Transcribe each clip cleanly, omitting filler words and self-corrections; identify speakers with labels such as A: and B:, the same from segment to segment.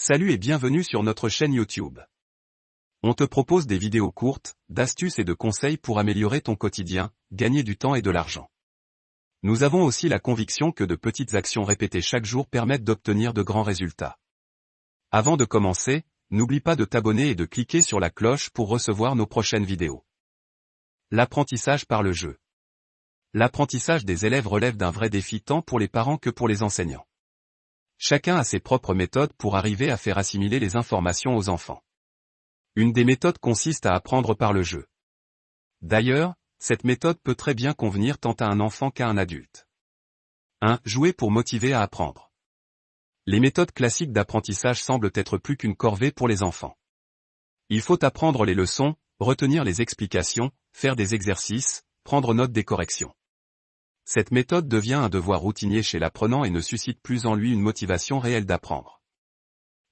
A: Salut et bienvenue sur notre chaîne YouTube. On te propose des vidéos courtes, d'astuces et de conseils pour améliorer ton quotidien, gagner du temps et de l'argent. Nous avons aussi la conviction que de petites actions répétées chaque jour permettent d'obtenir de grands résultats. Avant de commencer, n'oublie pas de t'abonner et de cliquer sur la cloche pour recevoir nos prochaines vidéos. L'apprentissage par le jeu. L'apprentissage des élèves relève d'un vrai défi tant pour les parents que pour les enseignants. Chacun a ses propres méthodes pour arriver à faire assimiler les informations aux enfants. Une des méthodes consiste à apprendre par le jeu. D'ailleurs, cette méthode peut très bien convenir tant à un enfant qu'à un adulte. 1. Jouer pour motiver à apprendre. Les méthodes classiques d'apprentissage semblent être plus qu'une corvée pour les enfants. Il faut apprendre les leçons, retenir les explications, faire des exercices, prendre note des corrections. Cette méthode devient un devoir routinier chez l'apprenant et ne suscite plus en lui une motivation réelle d'apprendre.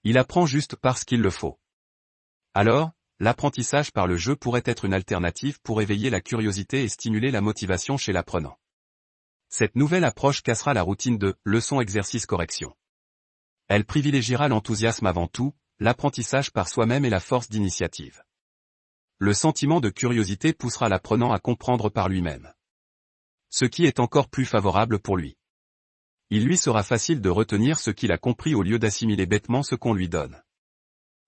A: Il apprend juste parce qu'il le faut. Alors, l'apprentissage par le jeu pourrait être une alternative pour éveiller la curiosité et stimuler la motivation chez l'apprenant. Cette nouvelle approche cassera la routine de leçon-exercice-correction. Elle privilégiera l'enthousiasme avant tout, l'apprentissage par soi-même et la force d'initiative. Le sentiment de curiosité poussera l'apprenant à comprendre par lui-même. Ce qui est encore plus favorable pour lui. Il lui sera facile de retenir ce qu'il a compris au lieu d'assimiler bêtement ce qu'on lui donne.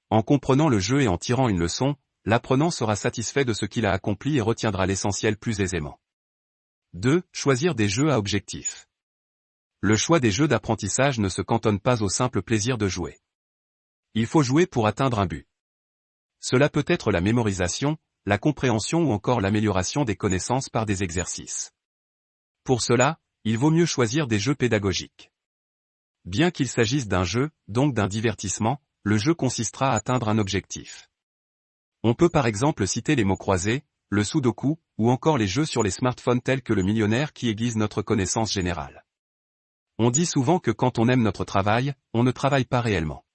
A: En comprenant le jeu et en tirant une leçon, l'apprenant sera satisfait de ce qu'il a accompli et retiendra l'essentiel plus aisément. 2. Choisir des jeux à objectif. Le choix des jeux d'apprentissage ne se cantonne pas au simple plaisir de jouer. Il faut jouer pour atteindre un but. Cela peut être la mémorisation, la compréhension ou encore l'amélioration des connaissances par des exercices. Pour cela, il vaut mieux choisir des jeux pédagogiques. Bien qu'il s'agisse d'un jeu, donc d'un divertissement, le jeu consistera à atteindre un objectif. On peut par exemple citer les mots croisés, le sudoku, ou encore les jeux sur les smartphones tels que le millionnaire qui aiguisent notre connaissance générale. On dit souvent que quand on aime notre travail, on ne travaille pas réellement.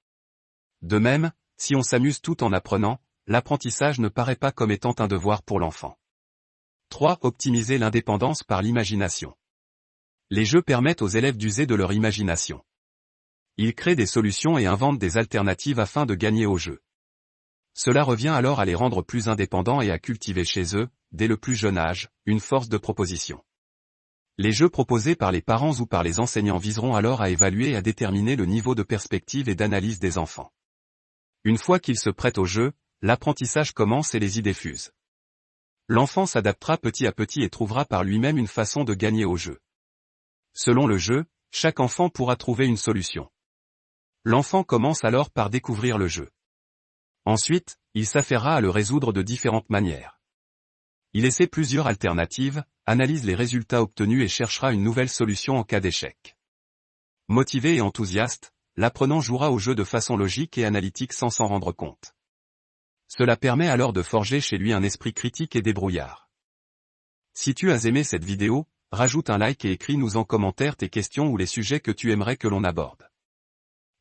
A: De même, si on s'amuse tout en apprenant, l'apprentissage ne paraît pas comme étant un devoir pour l'enfant. 3. Optimiser l'indépendance par l'imagination. Les jeux permettent aux élèves d'user de leur imagination. Ils créent des solutions et inventent des alternatives afin de gagner au jeu. Cela revient alors à les rendre plus indépendants et à cultiver chez eux, dès le plus jeune âge, une force de proposition. Les jeux proposés par les parents ou par les enseignants viseront alors à évaluer et à déterminer le niveau de perspective et d'analyse des enfants. Une fois qu'ils se prêtent au jeu, l'apprentissage commence et les idées fusent. L'enfant s'adaptera petit à petit et trouvera par lui-même une façon de gagner au jeu. Selon le jeu, chaque enfant pourra trouver une solution. L'enfant commence alors par découvrir le jeu. Ensuite, il s'affairera à le résoudre de différentes manières. Il essaie plusieurs alternatives, analyse les résultats obtenus et cherchera une nouvelle solution en cas d'échec. Motivé et enthousiaste, l'apprenant jouera au jeu de façon logique et analytique sans s'en rendre compte. Cela permet alors de forger chez lui un esprit critique et débrouillard. Si tu as aimé cette vidéo, rajoute un like et écris-nous en commentaire tes questions ou les sujets que tu aimerais que l'on aborde.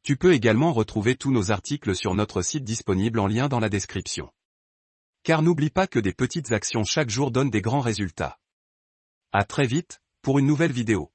A: Tu peux également retrouver tous nos articles sur notre site disponible en lien dans la description. Car n'oublie pas que des petites actions chaque jour donnent des grands résultats. À très vite, pour une nouvelle vidéo.